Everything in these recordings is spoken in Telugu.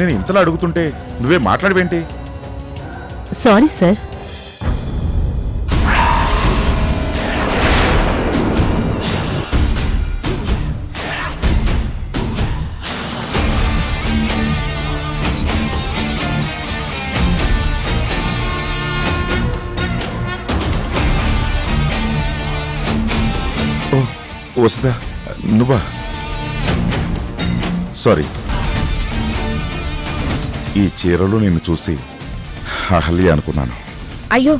నేను ఇంతలా అడుగుతుంటే నువ్వే మాట్లాడవేంటి? Sorry sir. వస్తుందా? నువ్వా? సారీ. ఈ చీరలో నిన్ను చూసి అహల్య అనుకున్నాను. అయ్యో,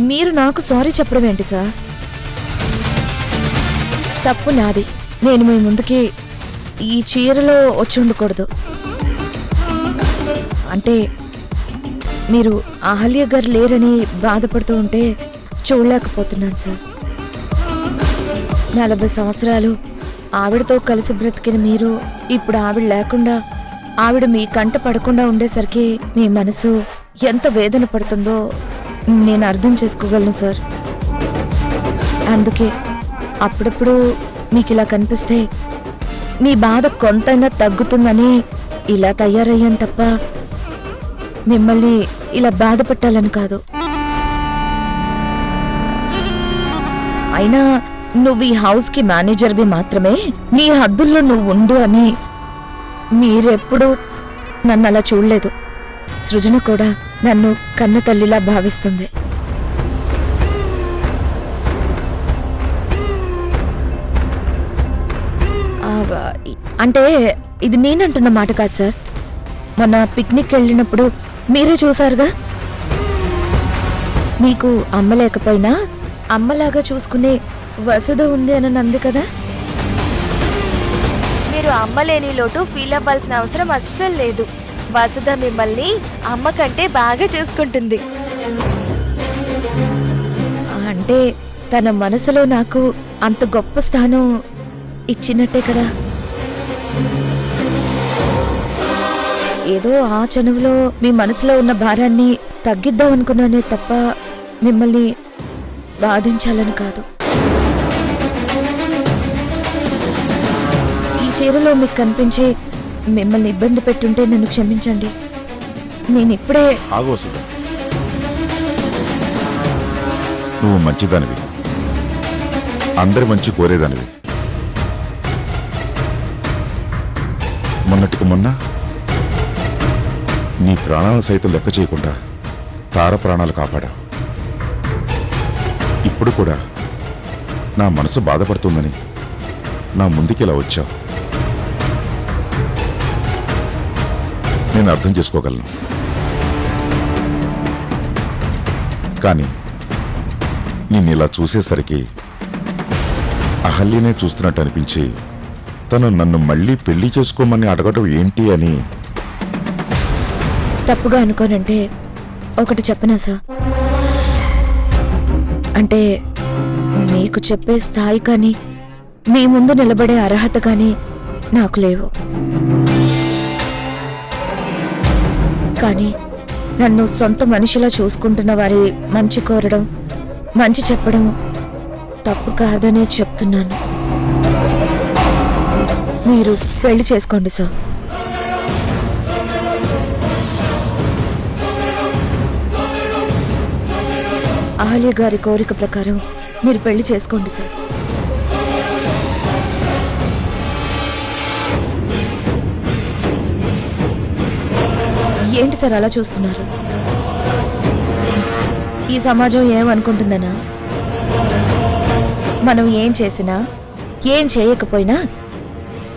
మీరు నాకు సారీ చెప్పడం ఏంటి సార్? తప్పు నాది. నేను మీ ముందుకి ఈ చీరలో వచ్చి ఉండకూడదు. అంటే మీరు అహల్య గారు లేరని బాధపడుతూ ఉంటే చూడలేకపోతున్నాను సార్. 40 సంవత్సరాలు ఆవిడతో కలిసి బ్రతికిన మీరు ఇప్పుడు ఆవిడ లేకుండా, ఆవిడ మీ కంట పడకుండా ఉండేసరికి మీ మనసు ఎంత వేదన పడుతుందో నేను అర్థం చేసుకోగలను సార్. అందుకే అప్పుడప్పుడు మీకు ఇలా కనిపిస్తే మీ బాధ కొంతైనా తగ్గుతుందని ఇలా తయారయ్యాను తప్ప మిమ్మల్ని ఇలా బాధ పెట్టాలని కాదు. అయినా నువ్వు ఈ హౌస్కి మేనేజర్వి మాత్రమే, నీ హద్దుల్లో నువ్వు ఉండు అని మీరెప్పుడు నన్ను అలా చూడలేదు. సృజన కూడా నన్ను కన్న తల్లిలా భావిస్తుంది. అంటే ఇది నేనంటున్న మాట కాదు సార్. మొన్న పిక్నిక్ వెళ్ళినప్పుడు మీరే చూసారుగా. మీకు అమ్మ లేకపోయినా అమ్మలాగా చూసుకునే వసుధ ఉంది అని అంది కదా. మీరు అమ్మ లేని లోటు ఫీల్ అవ్వాల్సిన అవసరం అస్సలు లేదు. వసుధ మిమ్మల్ని అమ్మ కంటే బాగా చూసుకుంటుంది. అంటే తన మనసులో నాకు అంత గొప్ప స్థానం ఇచ్చినట్టే కదా. ఏదో ఆ చనువులో మీ మనసులో ఉన్న భారాన్ని తగ్గిద్దాం అనుకున్నానే తప్ప మిమ్మల్ని బాధించాలని కాదు. ఈ చీరలో మీకు కనిపించి మిమ్మల్ని ఇబ్బంది పెట్టుంటే నన్ను క్షమించండి. నేను ఇప్పుడే ఆగోసుదా, నువ్వు మంచిదానివి, అందరి మంచి కోరేదానివి. మొన్నటికి మొన్న నీ ప్రాణాలను సైతం లెక్క చేయకుండా తార ప్రాణాలు కాపాడా. ఇప్పుడు కూడా నా మనసు బాధపడుతుందని నా ముందుకిలా వచ్చావు. నేను అర్థం చేసుకోగలను. కానీ నేను ఇలా చూసేసరికి అహల్యనే చూస్తున్నట్టు అనిపించి తను నన్ను మళ్ళీ పెళ్లి చేసుకోమని అడగడం ఏంటి అని. తప్పుగా అనుకోనంటే ఒకటి చెప్పనా సార్? అంటే మీకు చెప్పే స్థాయి కానీ మీ ముందు నిలబడే అర్హత కానీ నాకు లేవు. కానీ నన్ను సొంత మనిషిలా చూసుకుంటున్న వారి మంచి కోరడం, మంచి చెప్పడం తప్పు కాదనే చెప్తున్నాను. మీరు పెళ్లి చేసుకోండి సార్. అహల్య గారి కోరిక ప్రకారం మీరు పెళ్లి చేసుకోండి సార్. ఏంటి సార్ అలా చూస్తున్నారు? ఈ సమాజం ఏమనుకుంటుందనా? మనం ఏం చేసినా ఏం చేయకపోయినా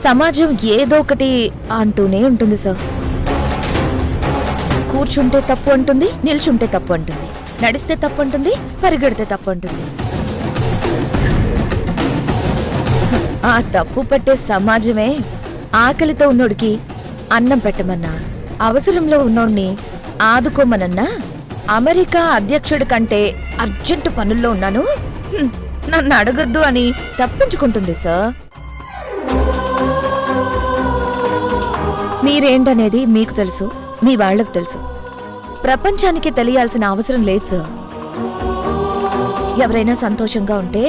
సమాజం ఏదో ఒకటి అంటూనే ఉంటుంది సార్. కూర్చుంటే తప్పు అంటుంది, నిల్చుంటే తప్పు అంటుంది, నడిస్తే తప్పు అంటుంది, పరిగెడితే తప్పు అంటుంది. ఆ తప్పు పట్టే సమాజమే ఆకలితో ఉన్నోడికి అన్నం పెట్టమన్నా, అవసరంలో ఉన్నోడిని ఆదుకోమనన్నా, అమెరికా అధ్యక్షుడి కంటే అర్జెంటు పనుల్లో ఉన్నాను, నన్ను అడగద్దు అని తప్పించుకుంటుంది సార్. మీరేంటనేది మీకు తెలుసు, మీ వాళ్లకు తెలుసు. ప్రపంచానికి తెలియాల్సిన అవసరం లేదు సార్. ఎవరైనా సంతోషంగా ఉంటే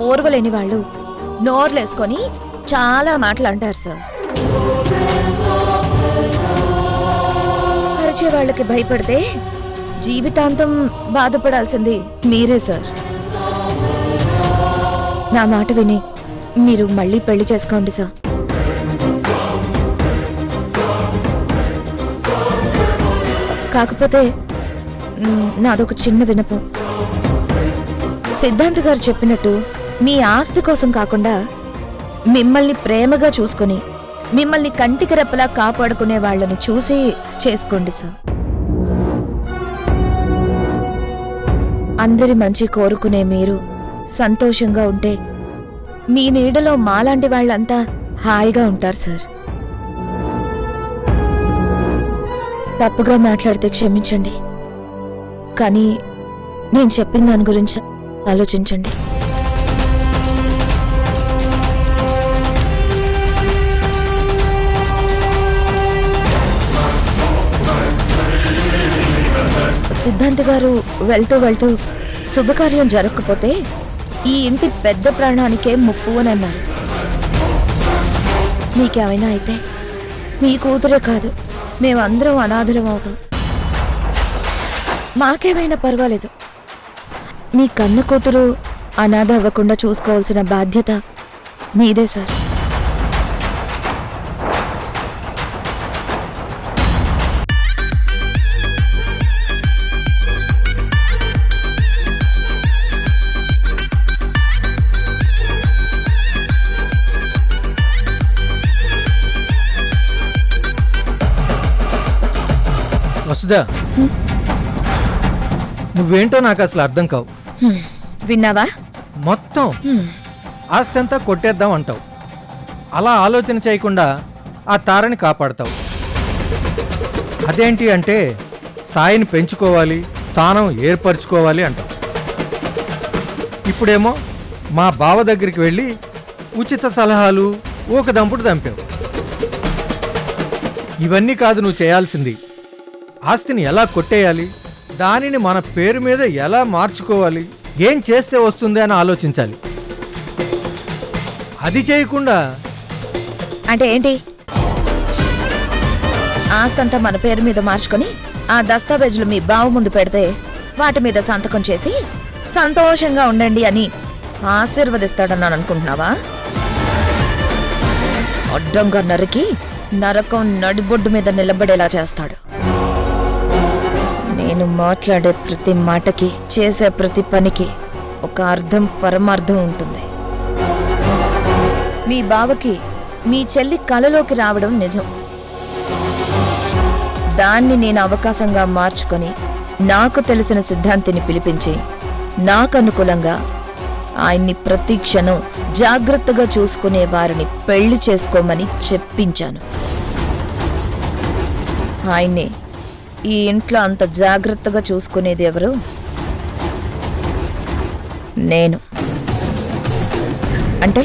ఓర్వలేని వాళ్ళు నోర్లేసుకొని చాలా మాటలు అంటారు సార్. ప్రేమించే వాళ్ళకి భయపడితే జీవితాంతం బాధపడాల్సింది మీరే సార్. నా మాట విని మీరు మళ్ళీ పెళ్లి చేసుకోండి సార్. కాకపోతే నాదొక చిన్న వినపం. సిద్ధాంత్ గారు చెప్పినట్టు మీ ఆస్తి కోసం కాకుండా మిమ్మల్ని ప్రేమగా చూసుకొని మిమ్మల్ని కంటికి రెప్పలా కాపాడుకునే వాళ్ళని చూసి చేసుకోండి సార్. అందరి మంచి కోరుకునే మీరు సంతోషంగా ఉంటే మీ నీడలో మాలాంటి వాళ్ళంతా హాయిగా ఉంటారు సార్. తప్పుగా మాట్లాడితే క్షమించండి, కానీ నేను చెప్పిన దాని గురించి ఆలోచించండి. సిద్ధాంత్ గారు వెళ్తూ వెళ్తూ శుభకార్యం జరగకపోతే ఈ ఇంటి పెద్ద ప్రాణానికే ముప్పు అని అన్నారు. మీకేమైనా అయితే మీ కూతురే కాదు, మేమందరం అనాథలం అవుతాం. మాకేమైనా పర్వాలేదు, మీ కన్న కూతురు అనాథ అవ్వకుండా చూసుకోవాల్సిన బాధ్యత మీదే సార్. వసుదా, నువ్వేంటో నాకు అసలు అర్థం కావు. విన్నావా? మొత్తం ఆస్తి అంతా కొట్టేద్దాం అంటావు. అలా ఆలోచన చేయకుండా ఆ తారని కాపాడతావు. అదేంటి అంటే స్థాయిని పెంచుకోవాలి, స్థానం ఏర్పరచుకోవాలి అంటావు. ఇప్పుడేమో మా బావ దగ్గరికి వెళ్ళి ఉచిత సలహాలు ఊకదంపుడు దంపావు. ఇవన్నీ కాదు నువ్వు చేయాల్సింది. ఆస్తిని ఎలా కొట్టేయాలి, దానిని మన పేరు మీద ఎలా మార్చుకోవాలి, ఏం చేస్తే వస్తుంది అని ఆలోచించాలి. అది చేయకుండా అంటే ఏంటి? ఆస్తంతా మన పేరు మీద మార్చుకొని ఆ దస్తావేజులు మీ బావ ముందు పెడితే వాటి మీద సంతకం చేసి సంతోషంగా ఉండండి అని ఆశీర్వదిస్తాడన్నాను అనుకుంటున్నావా? అడ్డంగా నరికి నరకం నడిబొడ్డు మీద నిలబడేలా చేస్తాడు. నేను మాట్లాడే ప్రతి మాటకి, చేసే ప్రతి పనికి ఒక అర్థం, పరమార్థం ఉంటుంది. మీ బావకి మీ చెల్లి కలలోకి రావడం నిజం. దాన్ని నేను అవకాశంగా మార్చుకొని నాకు తెలిసిన సిద్ధాంతిని పిలిపించి నాకు అనుకూలంగా ఆయన్ని ప్రతి క్షణం జాగ్రత్తగా చూసుకునే వారిని పెళ్లి చేసుకోమని చెప్పించాను. ఆయన్ని ఈ ఇంట్లో అంత జాగ్రత్తగా చూసుకునేది ఎవరు? నేను. అంటే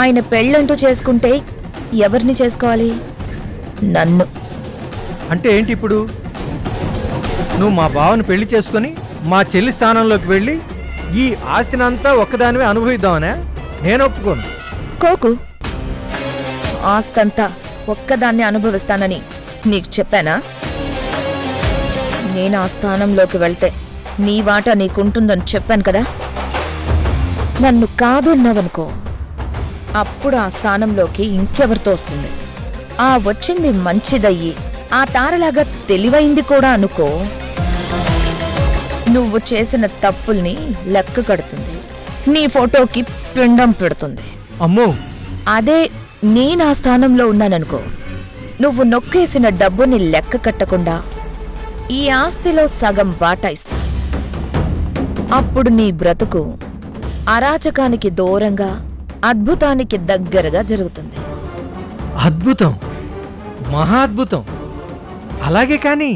ఆయన పెళ్ళంటూ చేసుకుంటే ఎవరిని చేసుకోవాలి? నన్ను. అంటే ఏంటి ఇప్పుడు? నువ్వు మా బావని పెళ్లి చేసుకొని మా చెల్లి స్థానంలోకి వెళ్ళి ఈ ఆస్తినంతా ఒక్కదానివే అనుభవిద్దామనే? నేను ఒప్పుకోను. కోకు, ఆస్తంతా ఒక్కదాన్ని అనుభవిస్తానని నీకు చెప్పానా? నేను ఆ స్థానంలోకి వెళ్తే నీ వాటా నీకుంటుందని చెప్పాను కదా. నన్ను కాదు అన్నావనుకో, అప్పుడు ఆ స్థానంలోకి ఇంకెవరితో వస్తుంది. ఆ వచ్చింది మంచిదయ్యి ఆ తారలాగా తెలివైంది కూడా అనుకో, నువ్వు చేసిన తప్పుల్ని లెక్క కడుతుంది, నీ ఫోటోకి పిండం పెడుతుంది. అమ్మో, అదే నేను ఆ స్థానంలో ఉన్నాననుకో, నువ్వు నొక్కేసిన డబ్బుని లెక్క కట్టకుండా ఈ ఆస్తిలో సగం వాటా ఇస్తా. అప్పుడు నీ బ్రతుకు అరాచకానికి దూరంగా అద్భుతానికి దగ్గరగా జరుగుతుంది. అద్భుతం, మహా అద్భుతం. అలాగే కానీ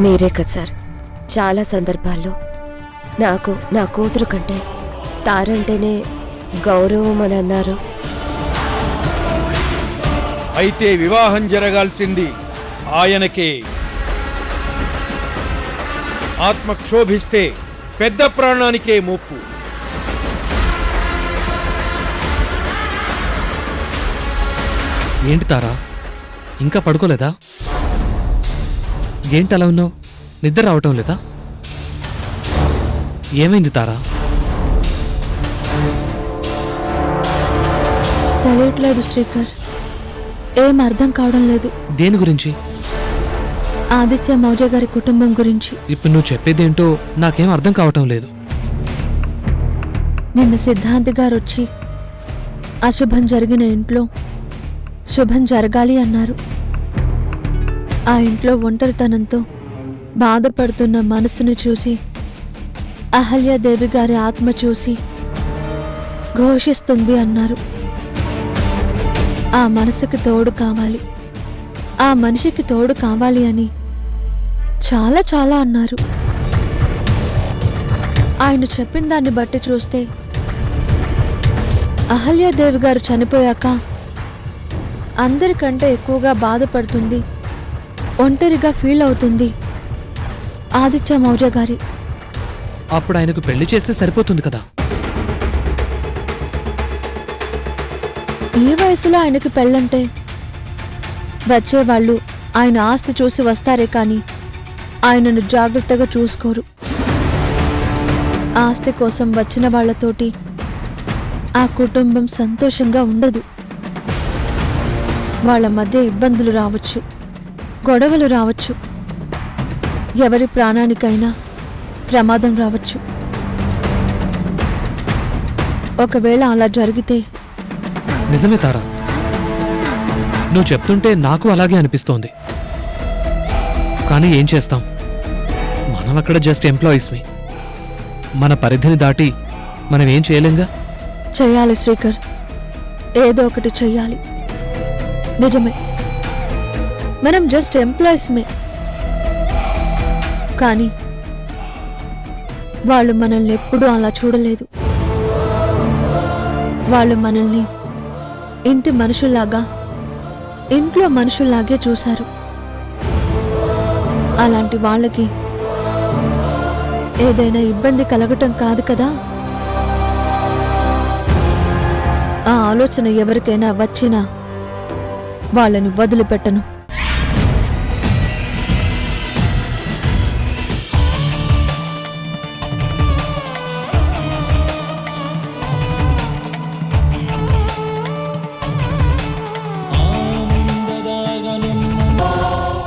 మీరే కదా సార్ చాలా సందర్భాల్లో నాకు నా కూతురు కంటే తారంటేనే గౌరవం అని అన్నారు. అయితే వివాహం జరగాల్సింది ఆయనకే. ఆత్మ క్షోభిస్తే పెద్ద ప్రాణానికే ముప్పు. ఏంటి తారా, ఇంకా పడుకోలేదా? ఏంటి అలా ఉన్నావు? నిద్ర రావటం లేదా? ఏమైంది తారా? తెలియట్లేదు శ్రీకర్, ఏం అర్థం కావడం లేదు. దేని గురించి? ఆదిత్య మౌర్య గారి కుటుంబం గురించి. ఇప్పుడు నువ్వు చెప్పేదేంటో నాకేం అర్థం కావటం లేదు. నిన్న సిద్ధాంత్ గారు వచ్చి అశుభం జరిగిన ఇంట్లో శుభం జరగాలి అన్నారు. ఆ ఇంట్లో ఒంటరితనంతో బాధపడుతున్న మనసును చూసి అహల్యాదేవి గారి ఆత్మ చూసి ఘోషిస్తుంది అన్నారు. ఆ మనసుకి తోడు కావాలి, ఆ మనిషికి తోడు కావాలి అని చాలా చాలా అన్నారు. ఆయన చెప్పిన దాన్ని బట్టి చూస్తే అహల్యాదేవి గారు చనిపోయాక అందరికంటే ఎక్కువగా బాధపడుతుంది, ఒంటరిగా ఫీల్ అవుతుంది ఆదిత్య మౌర్య గారి. అప్పుడు ఆయనకు పెళ్లి చేస్తే సరిపోతుంది కదా. ఈ వయసులో ఆయనకి పెళ్ళంటే వచ్చేవాళ్ళు ఆయన ఆస్తి చూసి వస్తారే కానీ ఆయనను జాగ్రత్తగా చూసుకోరు. ఆస్తి కోసం వచ్చిన వాళ్లతోటి ఆ కుటుంబం సంతోషంగా ఉండదు. వాళ్ళ మధ్య ఇబ్బందులు రావచ్చు, గొడవలు రావచ్చు, ఎవరి ప్రాణానికైనా ప్రమాదం రావచ్చు. ఒకవేళ అలా జరిగితే నిజమే తారా, నువ్వు చెప్తుంటే నాకు అలాగే అనిపిస్తోంది. కానీ ఏం చేస్తాం, మనం అక్కడ జస్ట్ ఎంప్లాయీస్మి. మన పరిధిని దాటి మనం ఏం చేయలేంగా. చెయ్యాలి శ్రీకర్, ఏదో ఒకటి చెయ్యాలి. నిజమే, మనం జస్ట్ ఎంప్లాయీస్మే. కానీ వాళ్ళు మనల్ని ఎప్పుడూ అలా చూడలేదు. వాళ్ళు మనల్ని ఇంటి మనుషుల్లాగా, ఇంట్లో మనుషుల్లాగే చూశారు. అలాంటి వాళ్ళకి ఏదైనా ఇబ్బంది కలగటం కాదు కదా. ఆ ఆలోచన ఎవరికైనా వచ్చినా వాళ్ళని వదిలిపెట్టను.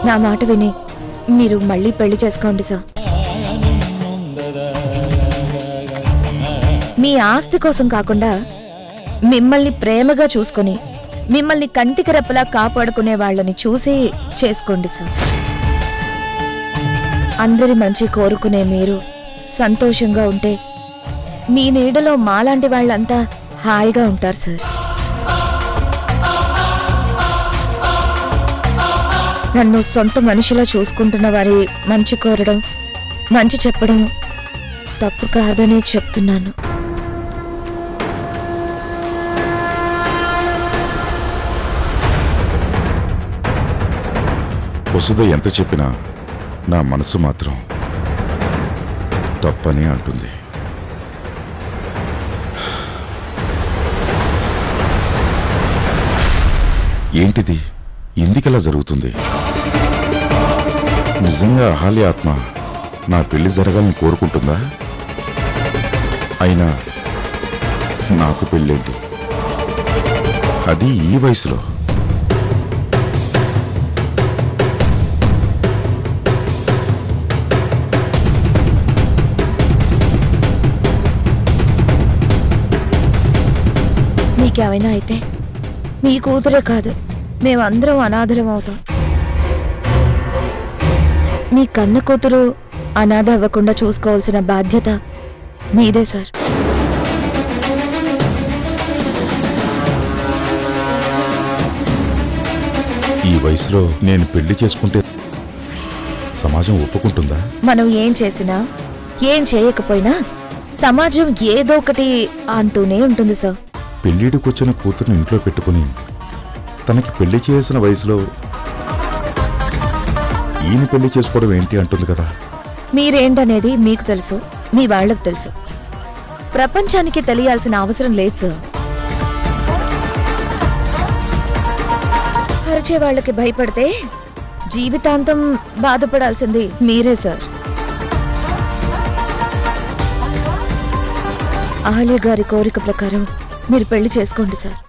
నా మాట విని మీరు మళ్ళీ పెళ్లి చేసుకోండి సార్. మీ ఆస్తి కోసం కాకుండా మిమ్మల్ని ప్రేమగా చూసుకొని మిమ్మల్ని కంటికి రెప్పలా కాపాడుకునే వాళ్ళని చూసి చేసుకోండి సార్. అందరి మంచి కోరుకునే మీరు సంతోషంగా ఉంటే మీ నీడలో మాలాంటి వాళ్ళంతా హాయిగా ఉంటారు సార్. నన్ను సొంత మనిషిలా చూసుకుంటున్న వారి మంచి కోరడం, మంచి చెప్పడం తప్పు కాదనే చెప్తున్నాను. వసుధ ఎంత చెప్పినా నా మనసు మాత్రం తప్పని అంటుంది. ఏంటిది, ఎందుకలా జరుగుతుంది? నిజంగా అహల్య ఆత్మ నా పెళ్లి జరగాలని కోరుకుంటుందా? అయినా నాకు పెళ్ళేంటి, అది ఈ వయసులో? మీకేమైనా అయితే మీ కూతురే కాదు, మేమందరం అనాథలం అవుతాం. మీ కన్న కూతురు అనాథ అవ్వకుండా చూసుకోవాల్సిన బాధ్యత మీదే సార్. ఈ వయసులో నేను పెళ్లి చేసుకుంటే సమాజం ఒప్పుకుంటుందా? మనం ఏం చేసినా ఏం చేయకపోయినా సమాజం ఏదో ఒకటి అంటూనే ఉంటుంది సార్. పెళ్లిడికొచ్చిన కూతురుని ఇంట్లో పెట్టుకుని తనకి పెళ్లి చేసిన వయసులో ఈయన పెళ్లి చేసుకోవడం ఏంటి అంటుంది కదా. మీరేంటనేది మీకు తెలుసు, మీ వాళ్ళకు తెలుసు. ప్రపంచానికి తెలియాల్సిన అవసరం లేదు సార్. అరిచే వాళ్ళకి భయపడితే జీవితాంతం బాధపడాల్సింది మీరే సార్. అహల్య గారి కోరిక ప్రకారం మీరు పెళ్లి చేసుకోండి సార్.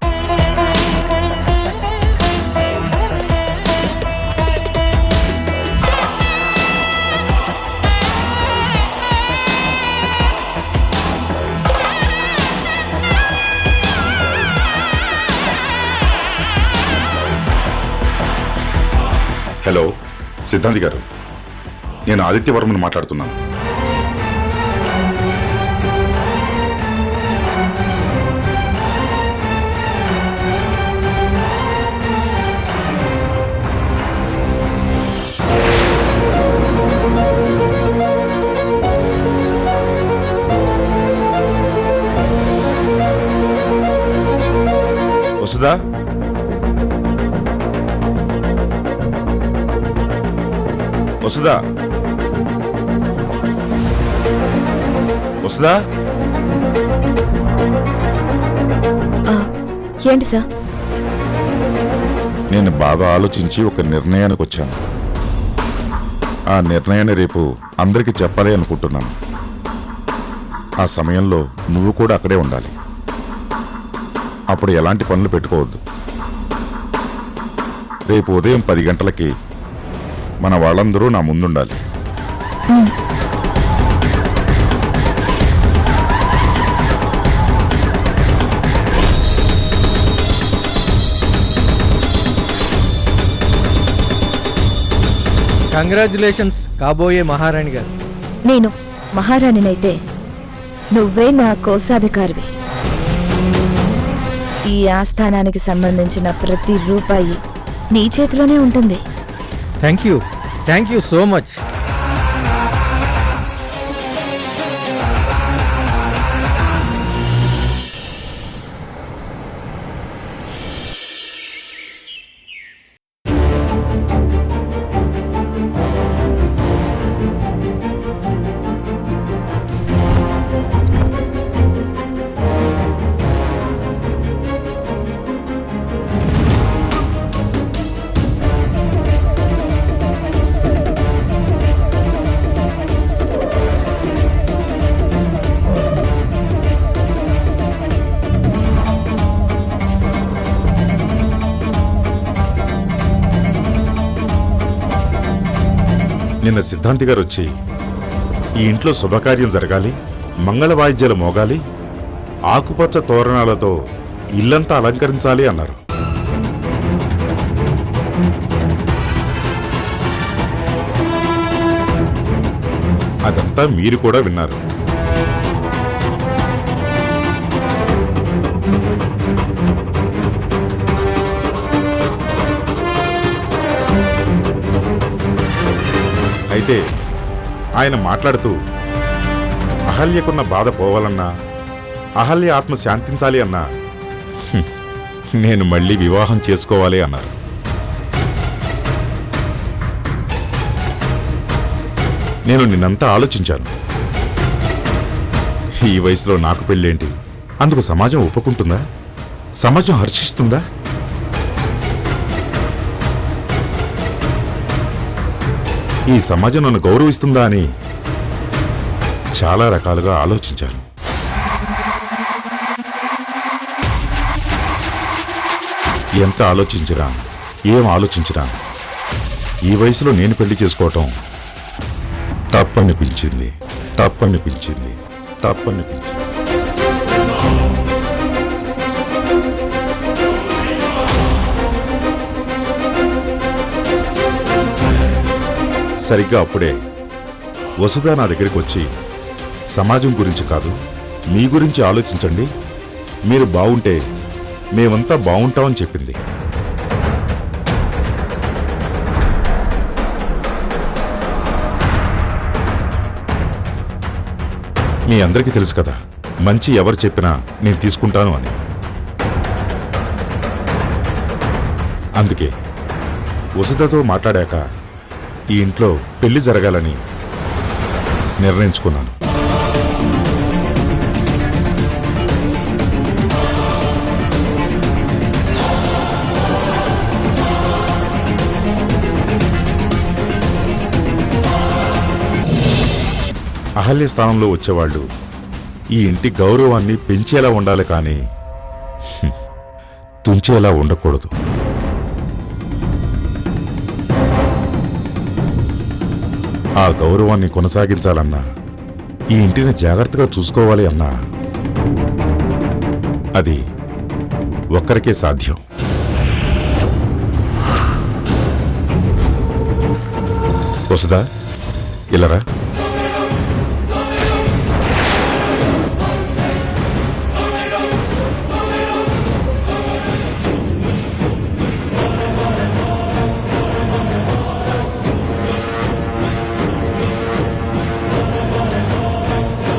హలో సిద్ధాంతి గారు, నేను ఆదిత్యవర్మను మాట్లాడుతున్నాను. వసుదా, వసుదా, వసుదా. ఏంటి సార్? నేను బాగా ఆలోచించి ఒక నిర్ణయానికి వచ్చాను. ఆ నిర్ణయాన్ని రేపు అందరికీ చెప్పాలి అనుకుంటున్నాను. ఆ సమయంలో నువ్వు కూడా అక్కడే ఉండాలి. అప్పుడు ఎలాంటి పనులు పెట్టుకోవద్దు. రేపు ఉదయం 10 గంటలకి మన వాళ్ళందరూ నా ముందుండాలి. కంగ్రాచులేషన్స్ కాబోయే మహారాణి గారు. నేను మహారాణినైతే నువ్వే నా కోశాధికారివి. ఈ ఆస్థానానికి సంబంధించిన ప్రతి రూపాయి నీ చేతిలోనే ఉంటుంది. Thank you so much. నిన్న సిద్ధాంతి గారు వచ్చి ఈ ఇంట్లో శుభకార్యం జరగాలి, మంగళ వాయిద్యాలు మోగాలి, ఆకుపచ్చ తోరణాలతో ఇల్లంతా అలంకరించాలి అన్నారు. అదంతా మీరు కూడా విన్నారు. అయితే ఆయన మాట్లాడుతూ అహల్యకున్న బాధ పోవాలన్నా, అహల్య ఆత్మ శాంతించాలి అన్నా నేను మళ్ళీ వివాహం చేసుకోవాలి అన్నారు. నేను నిన్నంతా ఆలోచించాను. ఈ వయసులో నాకు పెళ్ళేంటి? అందుకు సమాజం ఒప్పుకుంటుందా? సమాజం హర్షిస్తుందా? ఈ సమాజం నన్ను గౌరవిస్తుందా అని చాలా రకాలుగా ఆలోచించాను. ఎంత ఆలోచించినా, ఏం ఆలోచించినా ఈ వయసులో నేను పెళ్లి చేసుకోవటం తప్పనిపించింది. సరిగ్గా అప్పుడే వసుధ నా దగ్గరికి వచ్చి, సమాజం గురించి కాదు, మీ గురించి ఆలోచించండి, మీరు బావుంటే మేమంతా బావుంటామని చెప్పింది. మీ అందరికీ తెలుసు కదా, మంచి ఎవరు చెప్పినా నేను తీసుకుంటాను అని. అందుకే వసుధతో మాట్లాడాక ఈ ఇంట్లో పెళ్లి జరగాలని నిర్ణయించుకున్నాను. అహల్య స్థానంలో వచ్చేవాళ్ళు ఈ ఇంటి గౌరవాన్ని పెంచేలా ఉండాలి కానీ తుంచేలా ఉండకూడదు. ఆ గౌరవాన్ని కొనసాగించాలన్నా ఈ ఇంటిని జాగ్రత్తగా చూసుకోవాలి అన్నా అది ఒక్కరికే సాధ్యం. వసుదా, ఇలారా.